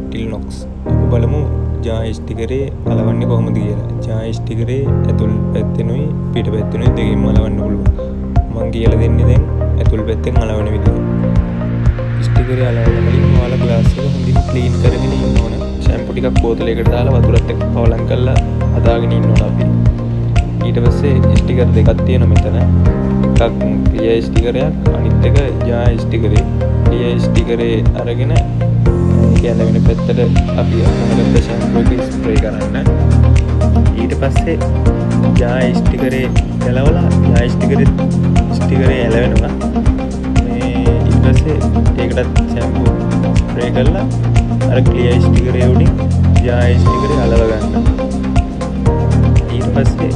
Till Knox. අපි බලමු ජායි ස්ටිකරේ අලවන්නේ කොහොමද කියලා. ජායි ස්ටිකරේ ඇතුල් පැත්තෙනුයි පිට පැත්තෙනුයි දෙකෙන්ම අලවන්න පුළුවන්. මම කියලා දෙන්නේ දැන් ඇතුල් පැත්තෙන් අලවන විදිහ. ස්ටිකරේ අලවන්න කලින් ඔයාලා ග්ලාස් එක හොඳින් ක්ලීන් කරගෙන ඉන්න ඕන. ෂැම්පු ටිකක් බෝතලයකට දාලා වතුරත් එක්ක පවලම් කරලා හදාගෙන ඉන්න ඕන අපි. ඊට පස්සේ ස්ටිකර් දෙකක් තියෙනවා මෙතන. එකක් ක්ලියර් ස්ටිකරයක් අනිත් එක ජායි ස්ටිකරේ. ක්ලියර් ස්ටිකරේ අරගෙන කියන්නේ වෙන පැත්තට අපි අරගත්ත ෂැම්පු එක ස්ප්‍රේ කරන්න. ඊට පස්සේ ජායි ස්ටිකරේ ගලවලා ජායි ස්ටිකරේ ඇලවෙනවා. මේ ඊට පස්සේ ඒකටත් ෂැම්පු ස්ප්‍රේ කරලා අර ක්ලියර් ස්ටිකරේ උඩින් ජායි ස්ටිකරේ අලව ගන්න. ඊට පස්සේ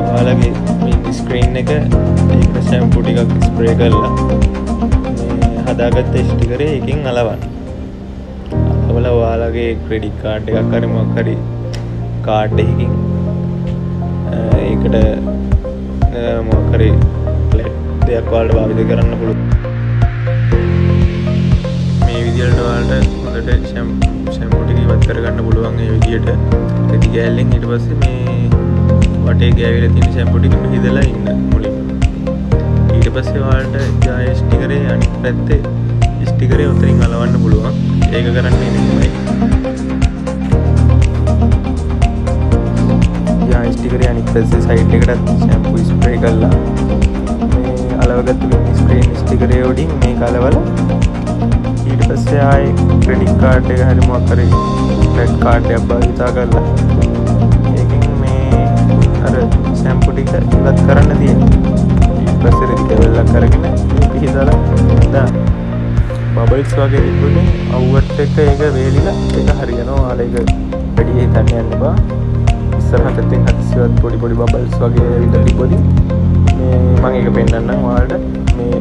ඔයාලගේ මේ ස්ක්‍රීන් එක ඒකට ෂැම්පු ටිකක් ස්ප්‍රේ කරලා මේ හදාගත්ත ස්ටිකරේ එකකින් අලවන්න. අලවලා ඔයාලගේ ක්‍රෙඩිට් කාඩ් එකක් හරි මොකක් හරි කාඩ් එකකින් ඒකට මොකක් හරි දෙයක් ඔයාලට භාවිත කරන්න පුළුවන්. මේ විදිහට ඔයාලට හොඳට ෂැම්පු ටික ඉවත් කරගන්න පුළුවන් මේ විදිහට රෙදි ගෑල්ලෙන්. ඊට පස්සේ මේ වටේ ගෑවිලා තියෙන ෂැම්පු ටික හිදලා ඉන්න මුලින්. ඊට පස්සේ ඔයාලට ජායි ස්ටිකරේ අනිත් පැත්තේ ස්ටිකරේ උතරින් අලවන්න පුළුවන්. ඒක කරන්නේ නෙමෙයි. ජායි ස්ටිකරේ අනිත් පැත්තේ සයිඩ් එකටත් ෂැම්පු ස්ප්‍රේ කරලා මේ අලවගත්තු ස්ක්‍රීන් ස්ටිකරේ උඩින් මේක අලවලා ඊට පස්සේ ආයේ ක්‍රෙඩිට් කාඩ් එක හරි මොකක් හරි ක්‍රෙඩිට් කාඩ් එකක් භාවිත කරලා ඒකෙන් මේ අර ෂැම්පු ටික ඉවත් කරන්න තියෙනවා. ඊට පස්සේ රෙදි කැවල්ලක් අරගෙන මේක හිදලා දාන්න. බබල්ස් වගේ තිබුණේ අවුවත් එක්ක ඒක වේලිලා ඒක හරියනවා. ඔයාලා ඒක වැඩි හිතන්න යන්න එපා. ඉස්සරහට තියෙන හදිසියවත් පොඩි බබල්ස් වගේ ඇවිල්ලා තිබොදි මේ මම ඒක පෙන්නන්නම් ඔයාලට. මේ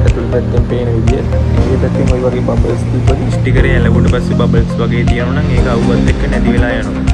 ඇතුල් පැත්තෙන් පේන විදිය. මේ පැත්තෙන් ওই වගේ බබල්ස් තිබොදි ස්ටිකරේ ඇලගුවට පස්සේ බබල්ස් වගේ තියෙනවා නම් ඒක අවුවත් එක්ක නැති වෙලා යනවා.